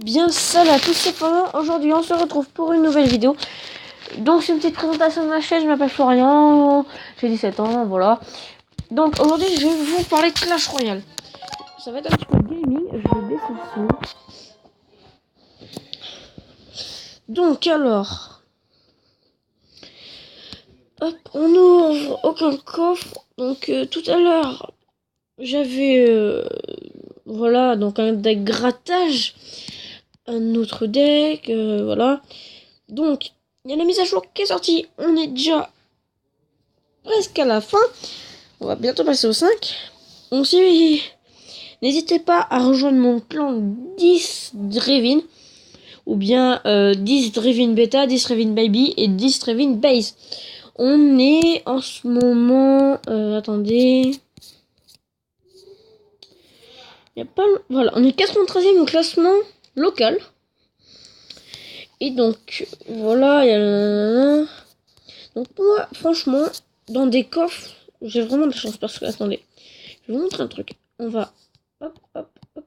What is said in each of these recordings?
Bien, salut à tous, c'est Florian. Aujourd'hui, on se retrouve pour une nouvelle vidéo. Donc, c'est une petite présentation de ma chaîne. Je m'appelle Florian, j'ai 17 ans, voilà. Donc, aujourd'hui, je vais vous parler de Clash Royale. Ça va être un petit peu gaming. Je vais baisser le son. Donc, alors, hop, on ouvre aucun coffre. Donc, tout à l'heure, j'avais, voilà, donc un deck grattage. Un autre deck, voilà. Donc, il y a la mise à jour qui est sortie. On est déjà presque à la fin. On va bientôt passer au 5. Aussi, n'hésitez pas à rejoindre mon clan 10 Drevin. Ou bien 10 Drevin Beta, 10 Drevin Baby et 10 Drevin Base. On est en ce moment... attendez... Il y a pas... Voilà, on est 93e au classement local. Et donc, voilà, il y a... Donc moi, franchement, dans des coffres, j'ai vraiment de la chance parce que, attendez, je vais vous montrer un truc. On va, hop, hop, hop.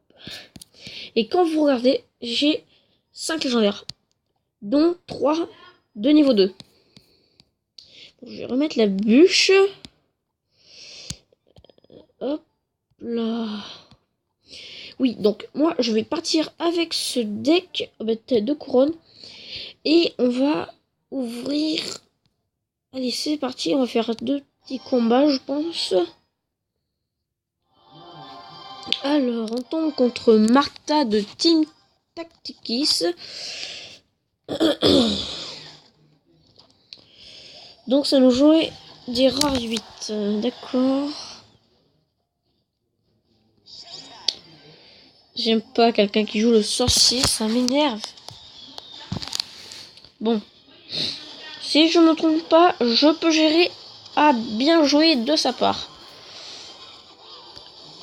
Et quand vous regardez, j'ai 5 légendaires, dont 3 de niveau 2. Bon, je vais remettre la bûche. Hop là. Oui, donc moi, je vais partir avec ce deck de couronne. Et on va ouvrir... Allez, c'est parti, on va faire 2 petits combats, je pense. Alors, on tombe contre Martha de Team Tactics. Donc, ça nous jouait des rares 8. D'accord. J'aime pas quelqu'un qui joue le sorcier, ça m'énerve. Bon. Si je ne me trompe pas, je peux gérer à bien jouer de sa part.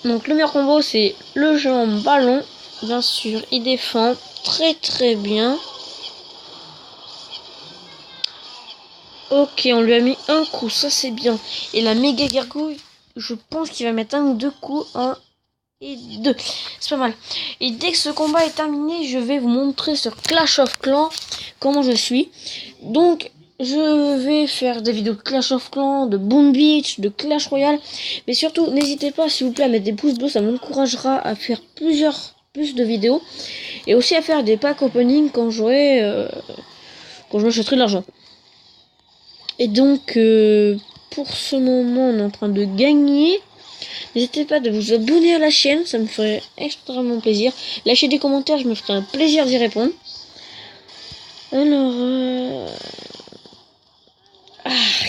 Donc, le meilleur combo, c'est le jeu en ballon. Bien sûr, il défend très bien. Ok, on lui a mis un coup, ça c'est bien. Et la méga gargouille, je pense qu'il va mettre un ou deux coups. 1 et 2. C'est pas mal. Et dès que ce combat est terminé, je vais vous montrer sur Clash of Clans comment je suis. Donc, je vais faire des vidéos de Clash of Clans, de Boom Beach, de Clash Royale. Mais surtout, n'hésitez pas, s'il vous plaît, à mettre des pouces bleus. Ça m'encouragera à faire plus de vidéos. Et aussi à faire des packs opening quand je m'achèterai de l'argent. Et donc, pour ce moment, on est en train de gagner. N'hésitez pas de vous abonner à la chaîne, ça me ferait extrêmement plaisir. Lâchez des commentaires, je me ferai un plaisir d'y répondre. Alors,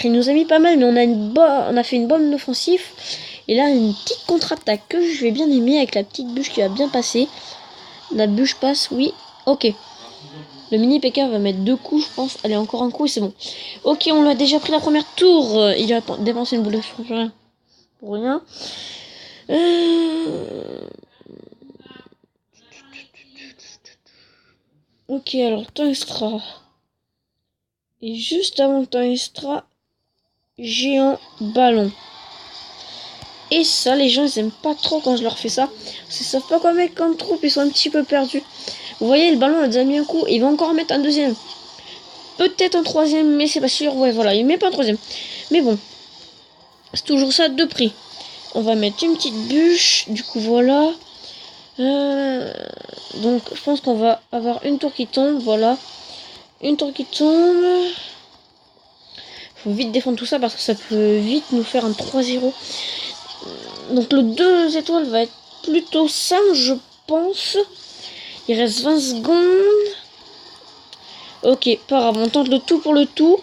il nous a mis pas mal, mais on a fait une bonne offensive. Et là, une petite contre-attaque que je vais bien aimer avec la petite bûche qui va bien passer. La bûche passe, oui. Ok. Le mini PK va mettre 2 coups, je pense. Allez, encore un coup et c'est bon. Ok, on l'a déjà pris la première tour. Il a dépensé une boule de rien. Pour rien. Ok, alors temps extra. Et juste avant le temps extra, géant ballon. Et ça, les gens, ils aiment pas trop quand je leur fais ça. Parce qu'ils savent pas quoi mettre comme troupe, ils sont un petit peu perdus. Vous voyez, le ballon a déjà mis un coup, il va encore mettre un deuxième. Peut-être un troisième, mais c'est pas sûr. Ouais, voilà, il met pas un troisième. Mais bon, c'est toujours ça de prix. On va mettre une petite bûche, du coup, voilà. Donc, je pense qu'on va avoir une tour qui tombe, voilà. Une tour qui tombe. Faut vite défendre tout ça parce que ça peut vite nous faire un 3-0. Donc le 2 étoiles va être plutôt simple, je pense. Il reste 20 secondes. Ok, pas grave, on tente le tout pour le tout.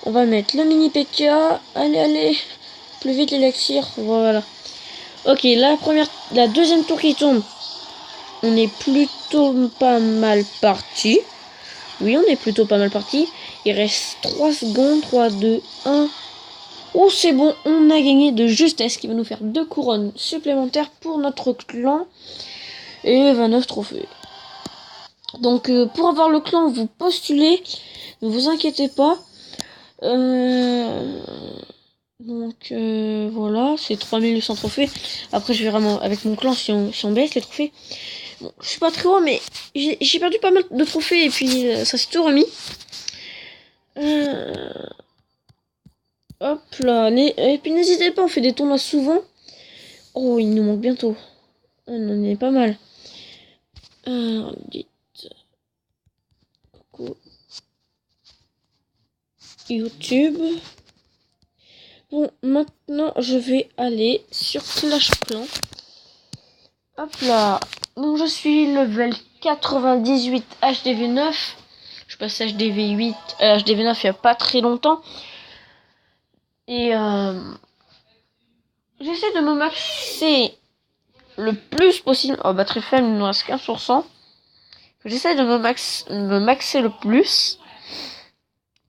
On va mettre le mini PK. Allez. Plus vite l'élixir. Voilà. Ok, la deuxième tour qui tombe. On est plutôt pas mal parti. Oui, on est plutôt pas mal parti. Il reste 3 secondes. 3, 2, 1. Oh, c'est bon, on a gagné de justesse, qui va nous faire 2 couronnes supplémentaires pour notre clan. Et 29 trophées. Donc, pour avoir le clan, vous postulez. Ne vous inquiétez pas. Donc, voilà, c'est 3800 trophées. Après, je verrai avec mon clan si on baisse les trophées. Bon, je suis pas très haut, mais j'ai perdu pas mal de trophées et puis ça s'est tout remis. Hop là. Et puis n'hésitez pas, on fait des tournois souvent. Oh, il nous manque bientôt. On en est pas mal. Dites. Coucou. YouTube. Bon, maintenant je vais aller sur Clash Clan. Hop là. Donc je suis level 98 HDV 9. Je passe HDV 8, HDV 9 il n'y a pas très longtemps. Et j'essaie de me maxer le plus possible. Oh, batterie faible, il nous reste 15%. J'essaie de me maxer le plus.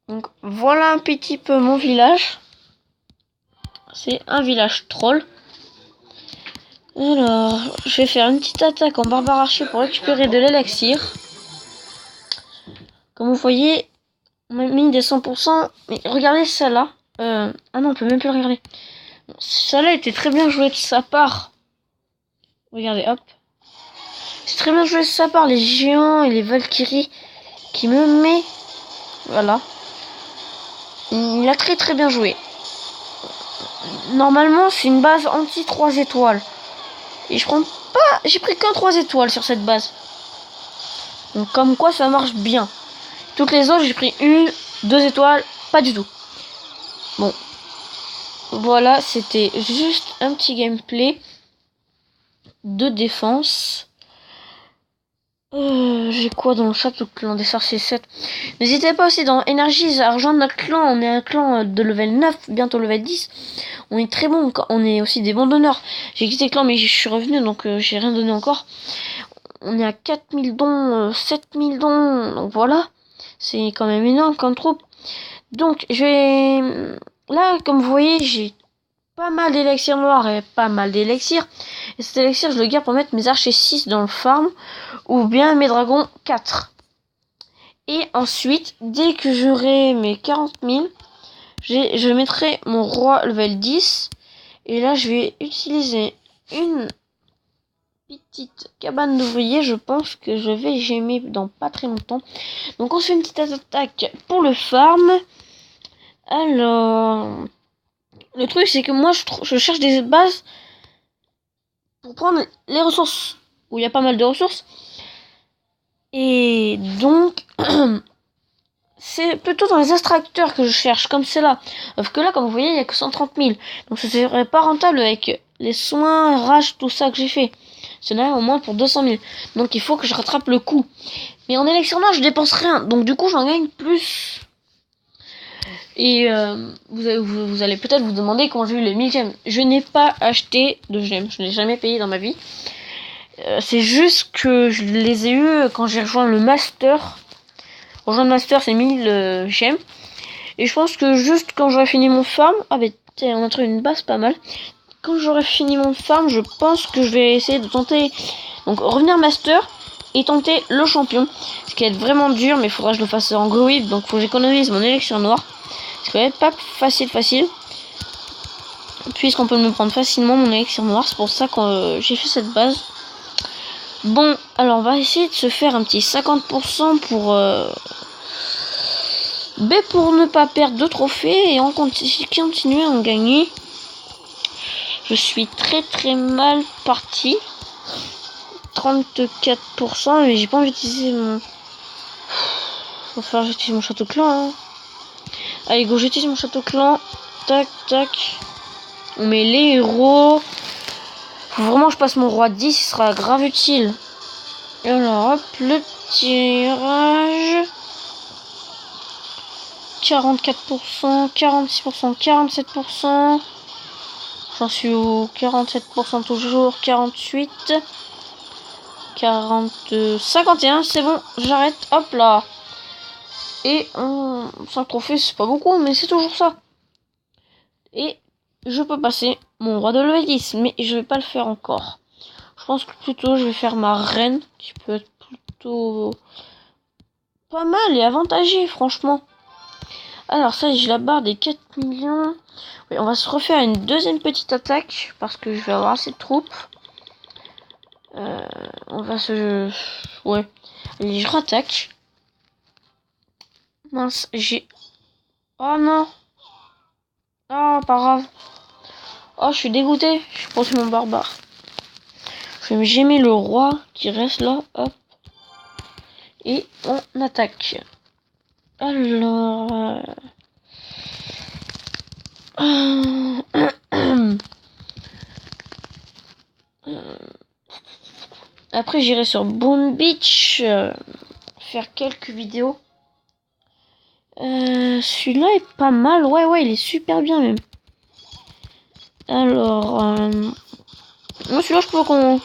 Donc voilà un petit peu mon village. C'est un village troll. Alors, je vais faire une petite attaque en barbare archer pour récupérer de l'élixir. Comme vous voyez, on m'a mis des 100%. Mais regardez celle-là. Ah non, on peut même plus le regarder. Bon, celle-là était très bien jouée de sa part. Regardez, hop. C'est très bien joué de sa part, les géants et les Valkyries qui me met. Voilà. Il a très très bien joué. Normalement, c'est une base anti 3 étoiles. Et je prends pas. J'ai pris qu'un 3 étoiles sur cette base. Donc, comme quoi ça marche bien. Toutes les autres, j'ai pris 1, 2 étoiles. Pas du tout. Bon. Voilà, c'était juste un petit gameplay de défense. J'ai quoi dans le château clan des sorciers 7. N'hésitez pas aussi dans Energies à rejoindre notre clan. On est un clan de level 9, bientôt level 10. On est très bon, on est aussi des bons donneurs. J'ai quitté le clan mais je suis revenu donc j'ai rien donné encore. On est à 4000 dons, 7000 dons, donc voilà. C'est quand même énorme comme troupe. Donc je vais... Là comme vous voyez j'ai pas mal d'élixirs noirs et pas mal d'élixirs. Et cet élixir je le garde pour mettre mes archers 6 dans le farm. Ou bien mes dragons 4. Et ensuite, dès que j'aurai mes 40 000, je mettrai mon roi level 10. Et là, je vais utiliser une petite cabane d'ouvriers. Je pense que je vais gémer dans pas très longtemps. Donc, on se fait une petite attaque pour le farm. Alors, le truc, c'est que moi, je cherche des bases pour prendre les ressources. Où il y a pas mal de ressources. Et donc, c'est plutôt dans les extracteurs que je cherche, comme c'est là. Sauf que là, comme vous voyez, il n'y a que 130 000. Donc ça serait pas rentable avec les soins, rage, tout ça que j'ai fait. C'est là au moins pour 200 000. Donc il faut que je rattrape le coup. Mais en élixir noir, je dépense rien. Donc du coup, j'en gagne plus. Et vous allez peut-être vous demander comment j'ai eu les 1000 gemmes. Je n'ai pas acheté de gemmes. Je n'ai jamais payé dans ma vie. C'est juste que je les ai eu quand j'ai rejoint le master. Rejoindre master, c'est 1000 gemmes. Et je pense que juste quand j'aurai fini mon farm... Ah bah on a trouvé une base pas mal. Quand j'aurai fini mon farm, je pense que je vais essayer de tenter... Donc revenir master et tenter le champion. Ce qui va être vraiment dur, mais il faudra que je le fasse en go whip. Donc faut que j'économise mon élixir noir. Ce qui va être pas facile. Puisqu'on peut me prendre facilement mon élixir noir. C'est pour ça que j'ai fait cette base. Bon, alors on va essayer de se faire un petit 50% pour... pour ne pas perdre de trophées et on continuer à en gagner. Je suis très mal parti. 34%, mais j'ai pas envie d'utiliser mon... Va falloir que j'utilise mon château clan. Hein. Allez go, j'utilise mon château clan. Tac. On met les héros. Faut vraiment que je passe mon roi 10, il sera grave utile. Et alors hop, le tirage. 44%, 46%, 47%. J'en suis au 47% toujours, 48, 40, 51, c'est bon, j'arrête, hop là. Et 5 trophées, c'est pas beaucoup, mais c'est toujours ça. Et je peux passer mon roi de level 10, mais je vais pas le faire encore. Je pense que plutôt je vais faire ma reine, qui peut être plutôt pas mal et avantagée, franchement. Alors ça, j'ai la barre des 4 millions. Oui, on va se refaire une deuxième petite attaque, parce que je vais avoir assez de troupes. On va se... Ouais. Allez, je rattaque. Mince, j'ai... Oh non. Ah, pas grave. Oh, je suis dégoûté. Je suis passé mon barbare. J'ai mis le roi qui reste là. Hop. Et on attaque. Alors... Après, j'irai sur Boom Beach faire quelques vidéos. Celui-là est pas mal. Ouais, il est super bien même. Alors, moi celui-là, je trouve qu'on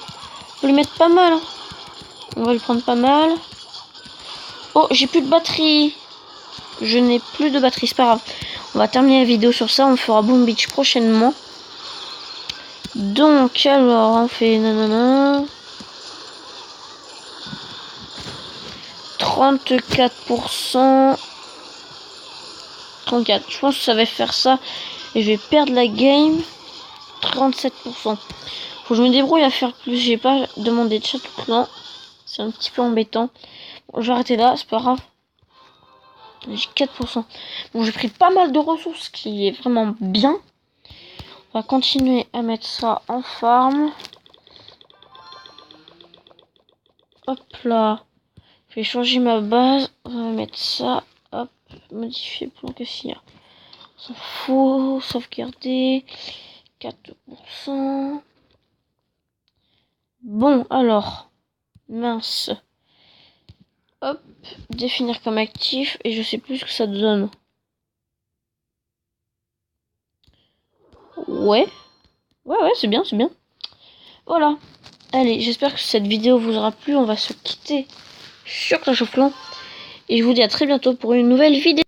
peut lui mettre pas mal. On va lui prendre pas mal. Oh, j'ai plus de batterie. Je n'ai plus de batterie, c'est pas grave. On va terminer la vidéo sur ça. On fera Boom Beach prochainement. Donc, alors, on fait nanana. 34%. 34. Je pense que ça va faire ça. Et je vais perdre la game. 37%. Faut que je me débrouille à faire plus. J'ai pas demandé de chat tout le temps. C'est un petit peu embêtant. Bon, je vais arrêter là, c'est pas grave. J'ai 4%. Bon, j'ai pris pas mal de ressources, ce qui est vraiment bien. On va continuer à mettre ça en farm. Hop là. Je vais changer ma base. On va mettre ça. Hop. Modifier plan que s'il y a. On s'en fout. Sauvegarder. 4%. Bon, alors. Mince. Hop. Définir comme actif. Et je sais plus ce que ça donne. Ouais, c'est bien, c'est bien. Voilà. Allez, j'espère que cette vidéo vous aura plu. On va se quitter sur Clash of Clans. Et je vous dis à très bientôt pour une nouvelle vidéo.